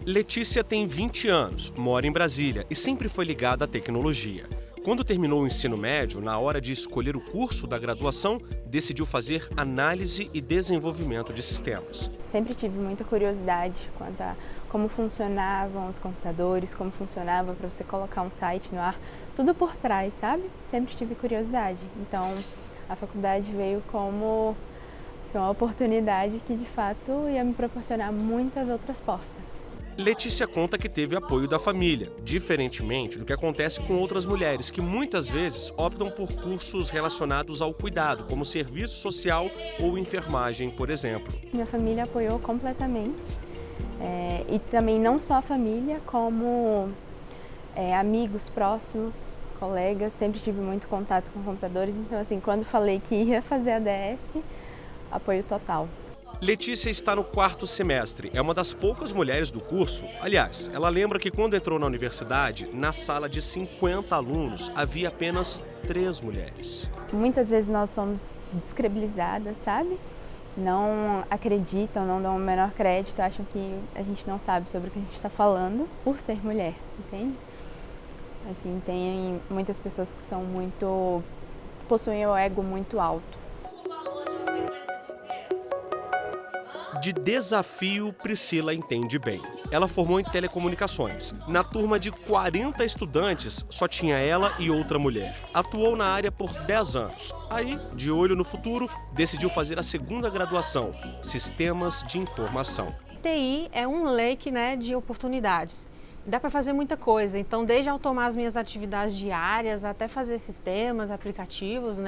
Letícia tem 20 anos, mora em Brasília e sempre foi ligada à tecnologia. Quando terminou o ensino médio, na hora de escolher o curso da graduação, decidiu fazer análise e desenvolvimento de sistemas. Sempre tive muita curiosidade quanto a como funcionavam os computadores, como funcionava para você colocar um site no ar, tudo por trás, sabe? Sempre tive curiosidade. Então, a faculdade veio como uma oportunidade que, de fato, ia me proporcionar muitas outras portas. Letícia conta que teve apoio da família, diferentemente do que acontece com outras mulheres que muitas vezes optam por cursos relacionados ao cuidado, como serviço social ou enfermagem, por exemplo. Minha família apoiou completamente, e também não só a família, como amigos próximos, colegas, sempre tive muito contato com computadores, então assim, quando falei que ia fazer ADS, apoio total. Letícia está no 4º semestre, é uma das poucas mulheres do curso. Aliás, ela lembra que quando entrou na universidade, na sala de 50 alunos, havia apenas 3 mulheres. Muitas vezes nós somos descredibilizadas, sabe? Não acreditam, não dão o menor crédito, acham que a gente não sabe sobre o que a gente está falando por ser mulher, entende? Assim, tem muitas pessoas que são possuem o ego muito alto. De desafio, Priscila entende bem. Ela formou em telecomunicações. Na turma de 40 estudantes, só tinha ela e outra mulher. Atuou na área por 10 anos. Aí, de olho no futuro, decidiu fazer a 2ª graduação, Sistemas de Informação. TI é um leque, de oportunidades. Dá para fazer muita coisa, então desde automar as minhas atividades diárias até fazer sistemas, aplicativos,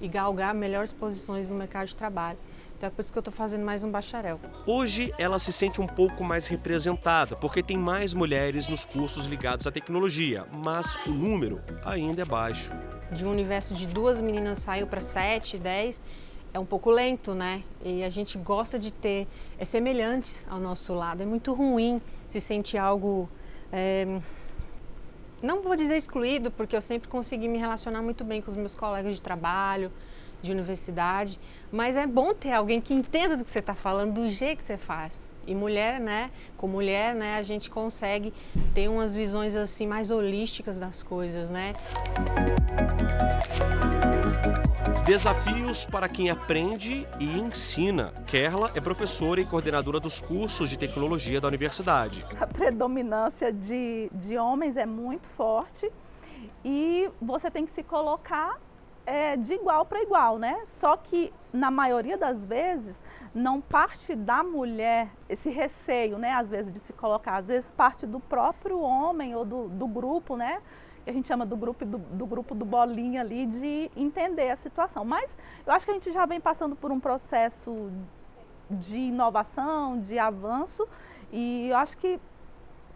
e galgar melhores posições no mercado de trabalho. Então é por isso que eu estou fazendo mais um bacharel. Hoje ela se sente um pouco mais representada, porque tem mais mulheres nos cursos ligados à tecnologia, mas o número ainda é baixo. De um universo de 2 meninas saiu para 7, 10, é um pouco lento, E a gente gosta de ter semelhantes ao nosso lado. É muito ruim se sentir algo, não vou dizer excluído, porque eu sempre consegui me relacionar muito bem com os meus colegas de trabalho, de universidade, mas é bom ter alguém que entenda do que você está falando, do jeito que você faz. E mulher, com mulher, a gente consegue ter umas visões assim mais holísticas das coisas, Desafios para quem aprende e ensina. Kerla é professora e coordenadora dos cursos de tecnologia da universidade. A predominância de homens é muito forte e você tem que se colocar de igual para igual, Só que, na maioria das vezes, não parte da mulher esse receio, às vezes, de se colocar. Às vezes, parte do próprio homem ou do grupo, que a gente chama do grupo do bolinha ali, de entender a situação. Mas eu acho que a gente já vem passando por um processo de inovação, de avanço, e eu acho que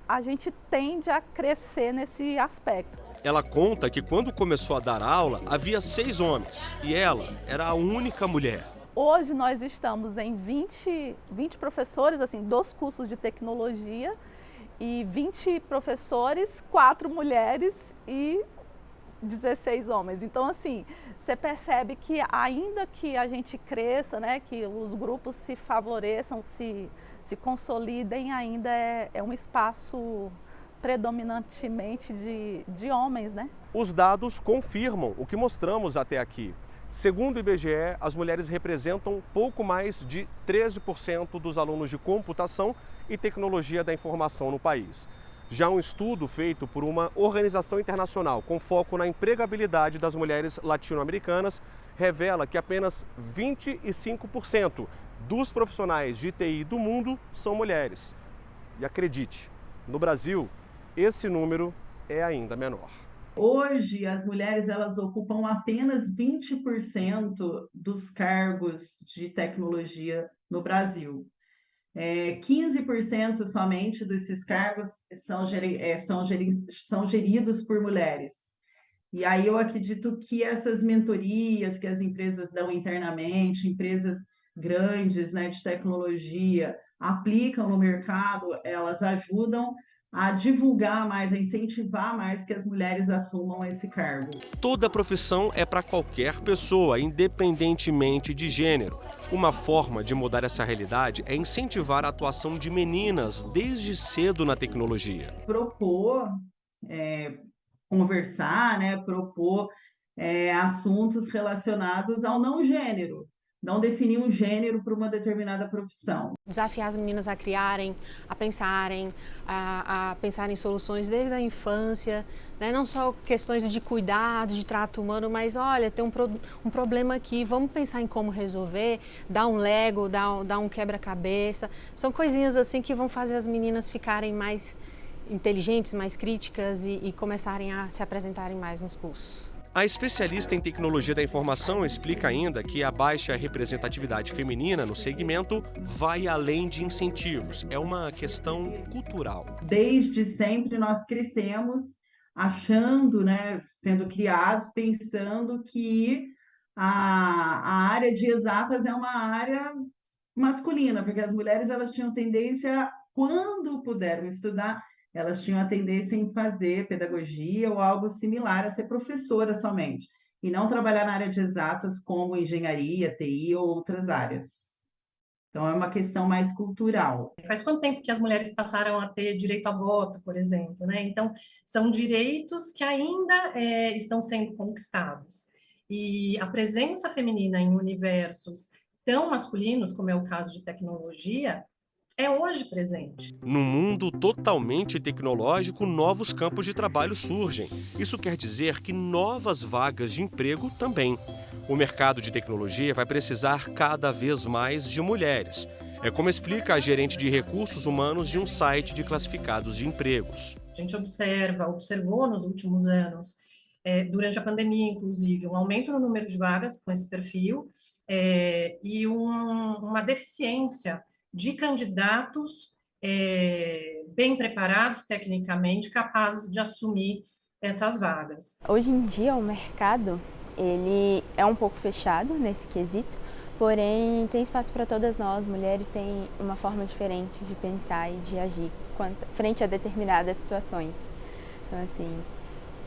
a gente tende a crescer nesse aspecto. Ela conta que quando começou a dar aula, havia 6 homens e ela era a única mulher. Hoje nós estamos em 20 professores, assim, dos cursos de tecnologia, e 20 professores, 4 mulheres e 16 homens. Então, assim, você percebe que ainda que a gente cresça, que os grupos se favoreçam, se consolidem, ainda é um espaço predominantemente de homens, Os dados confirmam o que mostramos até aqui. Segundo o IBGE, as mulheres representam pouco mais de 13% dos alunos de computação e tecnologia da informação no país. Já um estudo feito por uma organização internacional com foco na empregabilidade das mulheres latino-americanas revela que apenas 25% dos profissionais de TI do mundo são mulheres. E acredite, no Brasil, esse número é ainda menor. Hoje, as mulheres elas ocupam apenas 20% dos cargos de tecnologia no Brasil. 15% somente desses cargos são geridos por mulheres. E aí eu acredito que essas mentorias que as empresas dão internamente, empresas grandes, de tecnologia, aplicam no mercado, elas ajudam a divulgar mais, a incentivar mais que as mulheres assumam esse cargo. Toda profissão é para qualquer pessoa, independentemente de gênero. Uma forma de mudar essa realidade é incentivar a atuação de meninas desde cedo na tecnologia. Propor, conversar, né, propor assuntos relacionados ao não gênero. Não definir um gênero para uma determinada profissão. Desafiar as meninas a criarem, a pensarem em soluções desde a infância, né? Não só questões de cuidado, de trato humano, mas olha, tem um problema aqui, vamos pensar em como resolver, dar um Lego, dar um quebra-cabeça. São coisinhas assim que vão fazer as meninas ficarem mais inteligentes, mais críticas e começarem a se apresentarem mais nos cursos. A especialista em tecnologia da informação explica ainda que a baixa representatividade feminina no segmento vai além de incentivos, é uma questão cultural. Desde sempre nós crescemos achando, né, sendo criados, pensando que a área de exatas é uma área masculina, porque as mulheres elas tinham tendência, quando puderam estudar, elas tinham a tendência em fazer pedagogia ou algo similar, a ser professora somente, e não trabalhar na área de exatas como engenharia, TI ou outras áreas. Então, é uma questão mais cultural. Faz quanto tempo que as mulheres passaram a ter direito a voto, por exemplo, né? Então, são direitos que ainda estão sendo conquistados. E a presença feminina em universos tão masculinos, como é o caso de tecnologia, é hoje presente. Num mundo totalmente tecnológico, novos campos de trabalho surgem. Isso quer dizer que novas vagas de emprego também. O mercado de tecnologia vai precisar cada vez mais de mulheres. É como explica a gerente de recursos humanos de um site de classificados de empregos. A gente observou nos últimos anos, durante a pandemia, inclusive, um aumento no número de vagas com esse perfil e uma deficiência de candidatos bem preparados tecnicamente, capazes de assumir essas vagas. Hoje em dia o mercado ele é um pouco fechado nesse quesito, porém tem espaço para todas nós, mulheres têm uma forma diferente de pensar e de agir frente a determinadas situações. Então assim,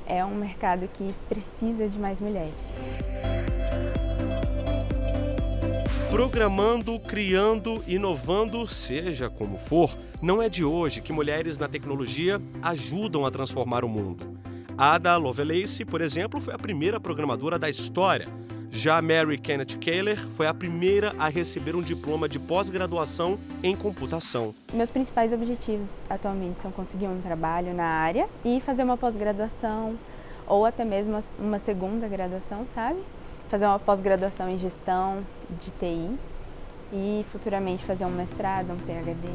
é um mercado que precisa de mais mulheres. Programando, criando, inovando, seja como for, não é de hoje que mulheres na tecnologia ajudam a transformar o mundo. Ada Lovelace, por exemplo, foi a primeira programadora da história. Já Mary Kenneth Keller foi a primeira a receber um diploma de pós-graduação em computação. Meus principais objetivos atualmente são conseguir um trabalho na área e fazer uma pós-graduação ou até mesmo uma segunda graduação, sabe? Fazer uma pós-graduação em gestão de TI e futuramente fazer um mestrado, um PhD.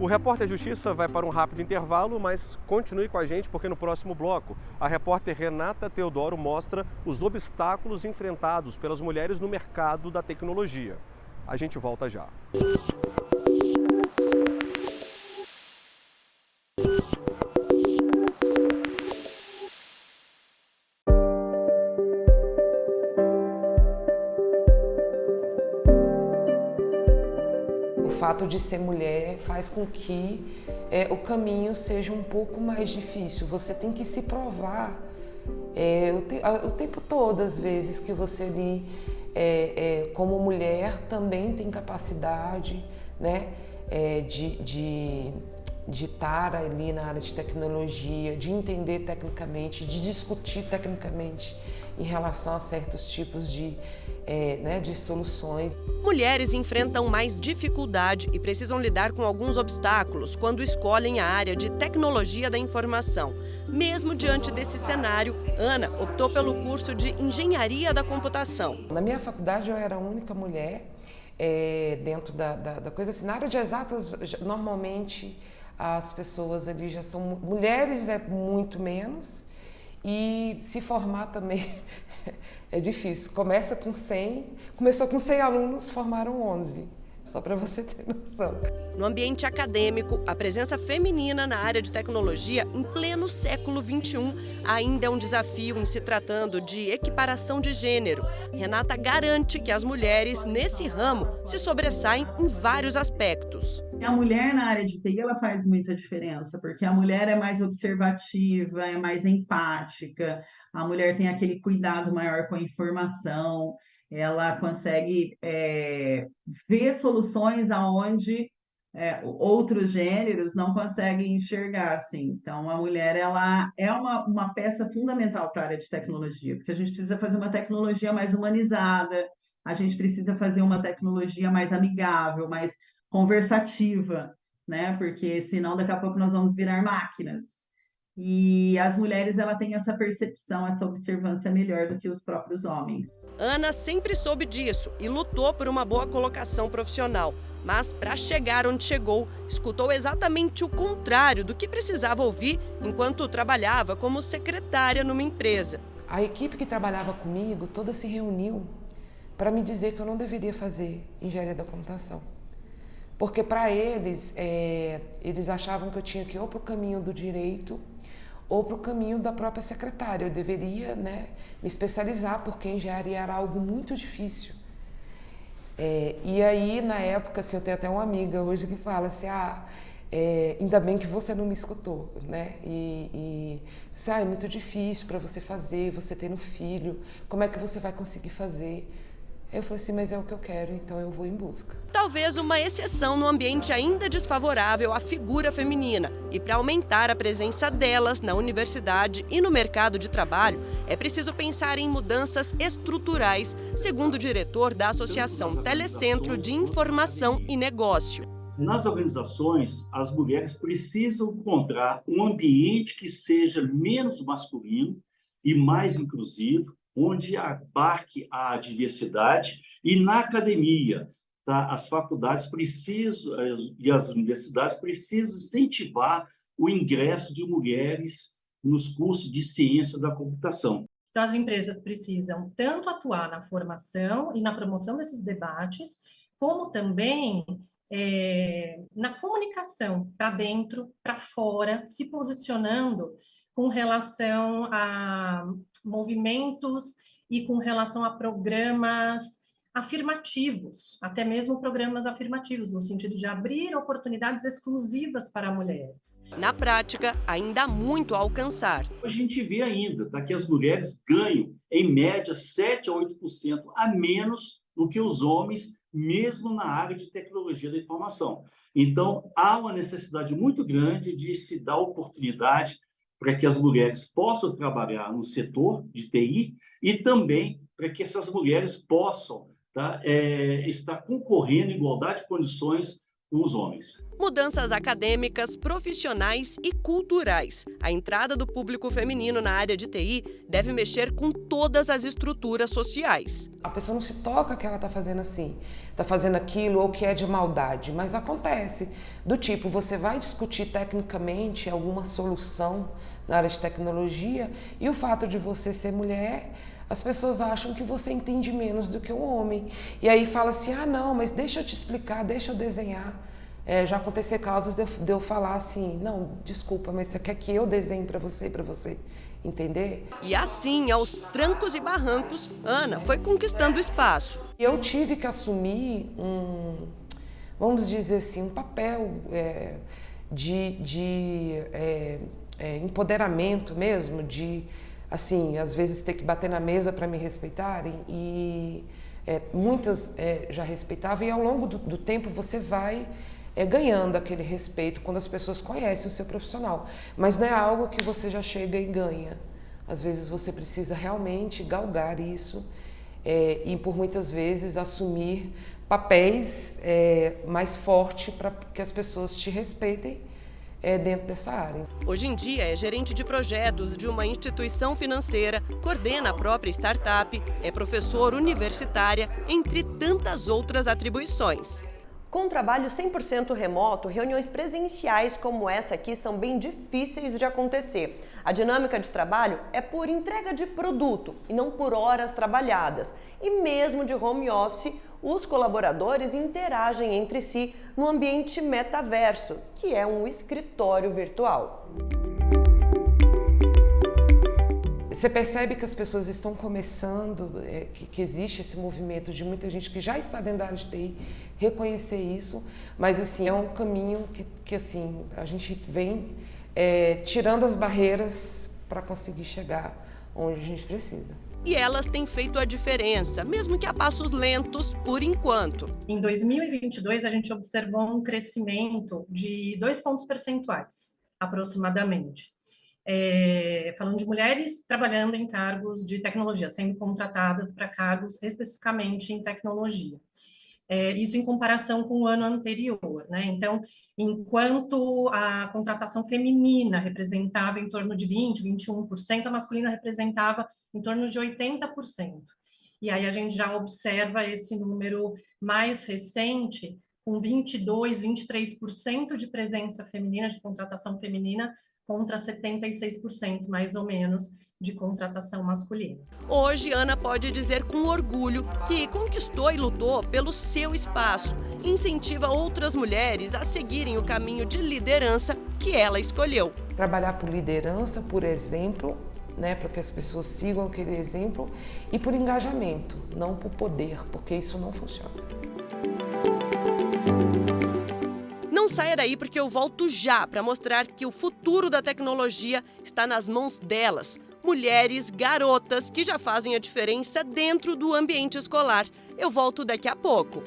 O Repórter Justiça vai para um rápido intervalo, mas continue com a gente porque no próximo bloco a repórter Renata Teodoro mostra os obstáculos enfrentados pelas mulheres no mercado da tecnologia. A gente volta já. O fato de ser mulher faz com que o caminho seja um pouco mais difícil. Você tem que se provar o tempo todo, às vezes, que você ali, como mulher, também tem capacidade, né, de estar ali na área de tecnologia, de entender tecnicamente, de discutir tecnicamente em relação a certos tipos de soluções. Mulheres enfrentam mais dificuldade e precisam lidar com alguns obstáculos quando escolhem a área de tecnologia da informação. Mesmo diante desse cenário, Ana optou pelo curso de engenharia da computação. Na minha faculdade eu era a única mulher dentro da coisa assim. Na área de exatas, normalmente as pessoas ali já são mulheres, muito menos, e se formar também é difícil. Começou com 100 alunos, formaram 11. Só para você ter noção. No ambiente acadêmico, a presença feminina na área de tecnologia em pleno século XXI ainda é um desafio em se tratando de equiparação de gênero. Renata garante que as mulheres nesse ramo se sobressaem em vários aspectos. A mulher na área de TI, ela faz muita diferença, porque a mulher é mais observativa, é mais empática, a mulher tem aquele cuidado maior com a informação, ela consegue ver soluções aonde outros gêneros não conseguem enxergar, assim. Então, a mulher, ela é uma peça fundamental para a área de tecnologia, porque a gente precisa fazer uma tecnologia mais humanizada, a gente precisa fazer uma tecnologia mais amigável, mais conversativa, né? Porque senão daqui a pouco nós vamos virar máquinas. E as mulheres, ela têm essa percepção, essa observância melhor do que os próprios homens. Ana sempre soube disso e lutou por uma boa colocação profissional. Mas, para chegar onde chegou, escutou exatamente o contrário do que precisava ouvir enquanto trabalhava como secretária numa empresa. A equipe que trabalhava comigo toda se reuniu para me dizer que eu não deveria fazer engenharia da computação. Porque para eles, eles achavam que eu tinha que ir ou para o caminho do direito ou para o caminho da própria secretária. Eu deveria, né, me especializar, porque engenharia era algo muito difícil. E aí, na época, assim, eu tenho até uma amiga hoje que fala assim, ainda bem que você não me escutou, né? É muito difícil para você fazer, você tendo filho, como é que você vai conseguir fazer? Eu falei assim, mas é o que eu quero, então eu vou em busca. Talvez uma exceção no ambiente ainda desfavorável à figura feminina. E para aumentar a presença delas na universidade e no mercado de trabalho, é preciso pensar em mudanças estruturais, segundo o diretor da Associação Telecentro de Informação e Negócio. Nas organizações, as mulheres precisam encontrar um ambiente que seja menos masculino e mais inclusivo, onde abarque a diversidade, e na academia, tá? As faculdades precisam, e as universidades precisam incentivar o ingresso de mulheres nos cursos de ciência da computação. Então, as empresas precisam tanto atuar na formação e na promoção desses debates, como também na comunicação, para dentro, para fora, se posicionando com relação a movimentos e com relação a programas afirmativos, até mesmo programas afirmativos, no sentido de abrir oportunidades exclusivas para mulheres. Na prática, ainda há muito a alcançar. A gente vê ainda que as mulheres ganham, em média, 7% a 8% a menos do que os homens, mesmo na área de tecnologia da informação. Então, há uma necessidade muito grande de se dar oportunidade para que as mulheres possam trabalhar no setor de TI e também para que essas mulheres possam estar concorrendo em igualdade de condições com os homens. Mudanças acadêmicas, profissionais e culturais. A entrada do público feminino na área de TI deve mexer com todas as estruturas sociais. A pessoa não se toca que ela está fazendo assim, está fazendo aquilo ou que é de maldade, mas acontece. Do tipo, você vai discutir tecnicamente alguma solução na área de tecnologia e o fato de você ser mulher, as pessoas acham que você entende menos do que um homem. E aí fala assim, não, mas deixa eu te explicar, deixa eu desenhar. Já aconteceu casos de eu falar assim, não, desculpa, mas você quer que eu desenhe para você entender? E assim, aos trancos e barrancos, Ana foi conquistando espaço. Eu tive que assumir vamos dizer assim, um papel de empoderamento mesmo, de, assim, às vezes ter que bater na mesa para me respeitarem, e muitas já respeitavam, e ao longo do tempo você vai ganhando aquele respeito quando as pessoas conhecem o seu profissional. Mas não é algo que você já chega e ganha. Às vezes você precisa realmente galgar isso e por muitas vezes assumir papéis mais fortes para que as pessoas te respeitem dentro dessa área. Hoje em dia é gerente de projetos de uma instituição financeira, coordena a própria startup, é professora universitária, entre tantas outras atribuições. Com um trabalho 100% remoto, reuniões presenciais como essa aqui são bem difíceis de acontecer. A dinâmica de trabalho é por entrega de produto e não por horas trabalhadas. E mesmo de home office, os colaboradores interagem entre si no ambiente metaverso, que é um escritório virtual. Você percebe que as pessoas estão começando, que existe esse movimento de muita gente que já está dentro da área de TI reconhecer isso, mas assim, é um caminho que assim, a gente vem tirando as barreiras para conseguir chegar onde a gente precisa. E elas têm feito a diferença, mesmo que a passos lentos, por enquanto. Em 2022, a gente observou um crescimento de 2 pontos percentuais, aproximadamente. Falando de mulheres trabalhando em cargos de tecnologia, sendo contratadas para cargos especificamente em tecnologia. Isso em comparação com o ano anterior, né? Então, enquanto a contratação feminina representava em torno de 20%, 21%, a masculina representava em torno de 80%. E aí a gente já observa esse número mais recente, com 22%, 23% de presença feminina, de contratação feminina, contra 76%, mais ou menos, de contratação masculina. Hoje, Ana pode dizer com orgulho que conquistou e lutou pelo seu espaço e incentiva outras mulheres a seguirem o caminho de liderança que ela escolheu. Trabalhar por liderança, por exemplo, né, para que as pessoas sigam aquele exemplo, e por engajamento, não por poder, porque isso não funciona. Não saia daí porque eu volto já para mostrar que o futuro da tecnologia está nas mãos delas. Mulheres, garotas que já fazem a diferença dentro do ambiente escolar. Eu volto daqui a pouco.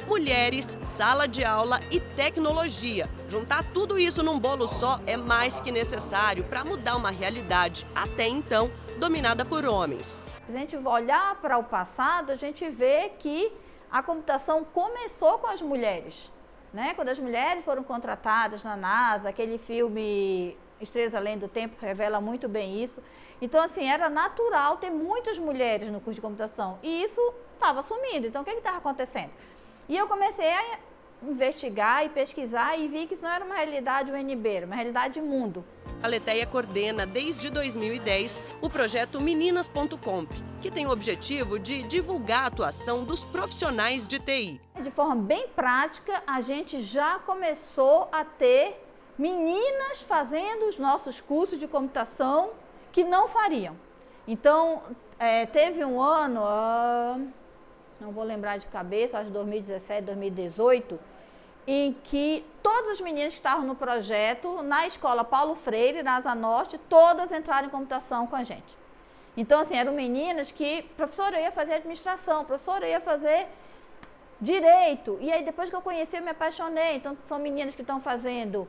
Mulheres, sala de aula e tecnologia. Juntar tudo isso num bolo só é mais que necessário para mudar uma realidade, até então, dominada por homens. Se a gente olhar para o passado, a gente vê que a computação começou com as mulheres, né? Quando as mulheres foram contratadas na NASA, aquele filme Estrelas Além do Tempo revela muito bem isso. Então, assim, era natural ter muitas mulheres no curso de computação e isso estava sumindo. Então, o que estava acontecendo? E eu comecei a investigar e pesquisar e vi que isso não era uma realidade UNB, era uma realidade mundo. A Letéia coordena desde 2010 o projeto Meninas.comp, que tem o objetivo de divulgar a atuação dos profissionais de TI. De forma bem prática, a gente já começou a ter meninas fazendo os nossos cursos de computação que não fariam. Então, teve um ano, não vou lembrar de cabeça, acho que 2017, 2018, em que todas as meninas que estavam no projeto, na escola Paulo Freire, na Asa Norte, todas entraram em computação com a gente. Então, assim, eram meninas que, professora, eu ia fazer administração, professora, eu ia fazer direito. E aí, depois que eu conheci, eu me apaixonei. Então, são meninas que estão fazendo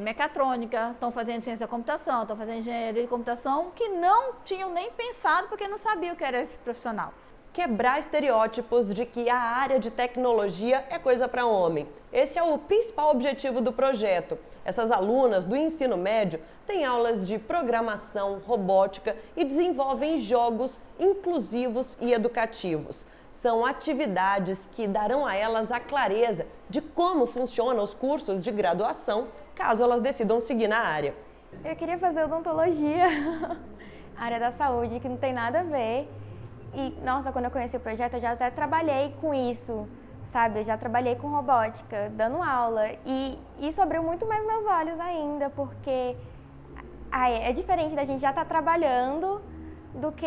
mecatrônica, estão fazendo ciência da computação, estão fazendo engenharia de computação, que não tinham nem pensado, porque não sabiam o que era esse profissional. Quebrar estereótipos de que a área de tecnologia é coisa para homem. Esse é o principal objetivo do projeto. Essas alunas do ensino médio têm aulas de programação, robótica e desenvolvem jogos inclusivos e educativos. São atividades que darão a elas a clareza de como funcionam os cursos de graduação, caso elas decidam seguir na área. Eu queria fazer odontologia, área da saúde, que não tem nada a ver. E, nossa, quando eu conheci o projeto, eu já até trabalhei com isso, sabe? Eu já trabalhei com robótica, dando aula. E isso abriu muito mais meus olhos ainda, porque é diferente da gente já estar trabalhando do que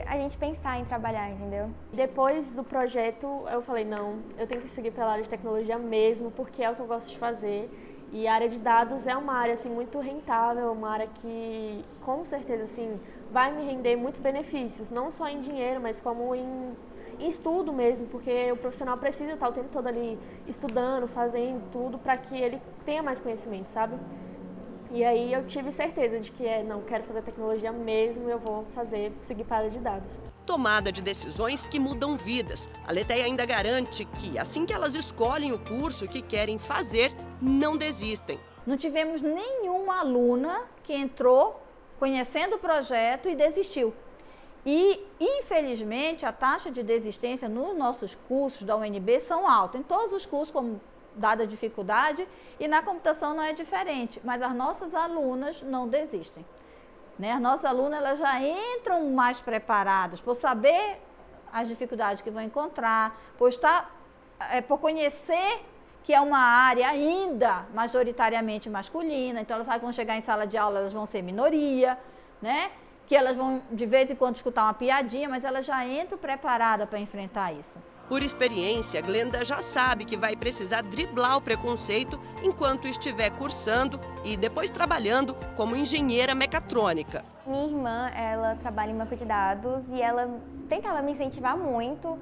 a gente pensar em trabalhar, entendeu? Depois do projeto, eu falei, não, eu tenho que seguir pela área de tecnologia mesmo, porque é o que eu gosto de fazer. E a área de dados é uma área, assim, muito rentável, uma área que, com certeza, assim, vai me render muitos benefícios, não só em dinheiro, mas como em estudo mesmo, porque o profissional precisa estar o tempo todo ali estudando, fazendo tudo para que ele tenha mais conhecimento, sabe? E aí eu tive certeza de que não, quero fazer tecnologia mesmo, eu vou seguir para a área de dados. tomada de decisões que mudam vidas. A Letéia ainda garante que, assim que elas escolhem o curso que querem fazer, não desistem. Não tivemos nenhuma aluna que entrou conhecendo o projeto e desistiu. E, infelizmente, a taxa de desistência nos nossos cursos da UNB são altas. Em todos os cursos, como dada a dificuldade, e na computação não é diferente. Mas as nossas alunas não desistem. Né? As nossas alunas elas já entram mais preparadas por saber as dificuldades que vão encontrar, por conhecer que é uma área ainda majoritariamente masculina, então elas sabem que vão chegar em sala de aula, elas vão ser minoria, né? Que elas vão de vez em quando escutar uma piadinha, mas elas já entram preparadas para enfrentar isso. Por experiência, Glenda já sabe que vai precisar driblar o preconceito enquanto estiver cursando e depois trabalhando como engenheira mecatrônica. Minha irmã, ela trabalha em banco de dados e ela tentava me incentivar muito.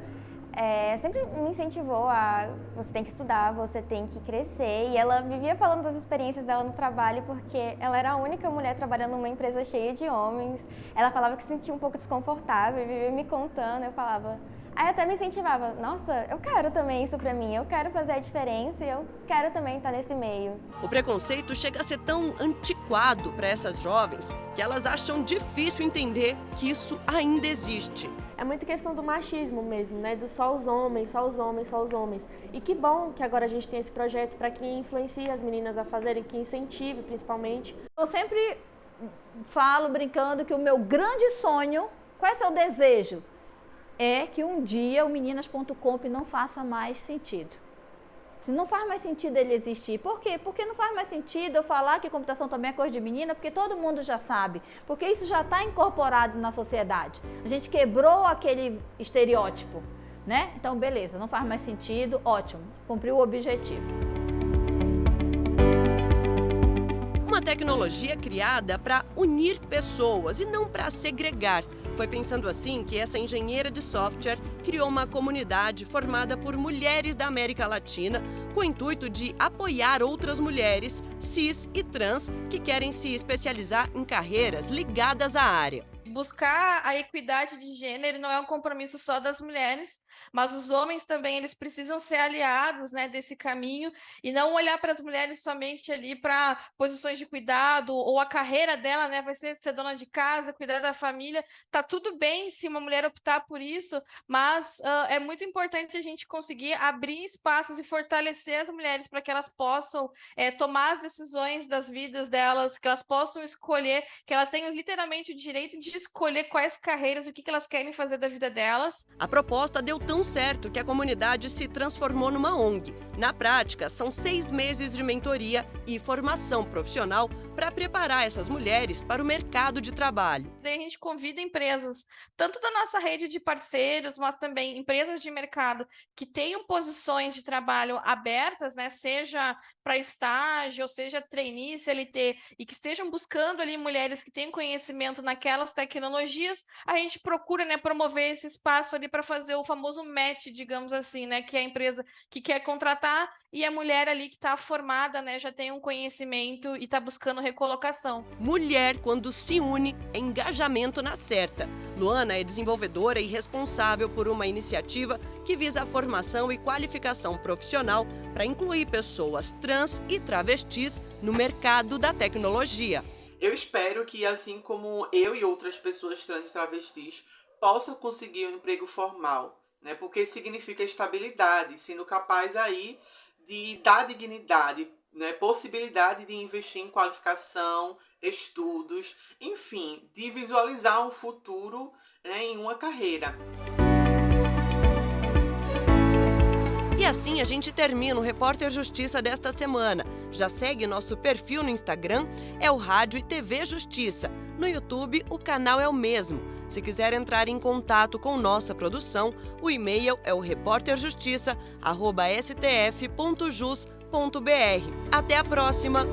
Sempre me incentivou a você tem que estudar, você tem que crescer. E ela vivia falando das experiências dela no trabalho porque ela era a única mulher trabalhando numa empresa cheia de homens. Ela falava que se sentia um pouco desconfortável e vivia me contando. Eu falava... Aí até me incentivava, nossa, eu quero também isso pra mim, eu quero fazer a diferença e eu quero também estar nesse meio. O preconceito chega a ser tão antiquado para essas jovens que elas acham difícil entender que isso ainda existe. É muito questão do machismo mesmo, né? Do só os homens, só os homens, só os homens. E que bom que agora a gente tem esse projeto para que influencie as meninas a fazerem, que incentive principalmente. Eu sempre falo brincando que o meu grande sonho, qual é o seu desejo? É que um dia o Meninas.comp não faça mais sentido. Não faz mais sentido ele existir. Por quê? Porque não faz mais sentido eu falar que computação também é coisa de menina, porque todo mundo já sabe. Porque isso já está incorporado na sociedade. A gente quebrou aquele estereótipo, né? Então, beleza, não faz mais sentido, ótimo, cumpriu o objetivo. Uma tecnologia criada para unir pessoas e não para segregar. Foi pensando assim que essa engenheira de software criou uma comunidade formada por mulheres da América Latina com o intuito de apoiar outras mulheres cis e trans que querem se especializar em carreiras ligadas à área. Buscar a equidade de gênero não é um compromisso só das mulheres, mas os homens também eles precisam ser aliados, né, desse caminho e não olhar para as mulheres somente ali para posições de cuidado ou a carreira dela, né, vai ser dona de casa, cuidar da família. Tá tudo bem se uma mulher optar por isso, mas é muito importante a gente conseguir abrir espaços e fortalecer as mulheres para que elas possam tomar as decisões das vidas delas, que elas possam escolher, que elas tenham literalmente o direito de escolher quais carreiras, o que elas querem fazer da vida delas. A proposta deu tão certo que a comunidade se transformou numa ONG. Na prática, são 6 meses de mentoria e formação profissional para preparar essas mulheres para o mercado de trabalho. Daí a gente convida empresas, tanto da nossa rede de parceiros, mas também empresas de mercado que tenham posições de trabalho abertas, né, seja para estágio, ou seja, trainee, CLT, e que estejam buscando ali mulheres que tenham conhecimento naquelas tecnologias, a gente procura, né, promover esse espaço ali para fazer o famoso match, digamos assim, né, que é a empresa que quer contratar e a mulher ali que está formada, né, já tem um conhecimento e está buscando recolocação. Mulher, quando se une, é engajamento na certa. Luana é desenvolvedora e responsável por uma iniciativa que visa a formação e qualificação profissional para incluir pessoas trans e travestis no mercado da tecnologia. Eu espero que, assim como eu e outras pessoas trans e travestis, possam conseguir um emprego formal, né? Porque significa estabilidade, sendo capaz aí de dar dignidade, né? Possibilidade de investir em qualificação, estudos, enfim, de visualizar um futuro, né, em uma carreira. E assim a gente termina o Repórter Justiça desta semana. Já segue nosso perfil no Instagram, é o Rádio e TV Justiça. No YouTube, o canal é o mesmo. Se quiser entrar em contato com nossa produção, o e-mail é o repórterjustiça@stf.jus.br. Até a próxima!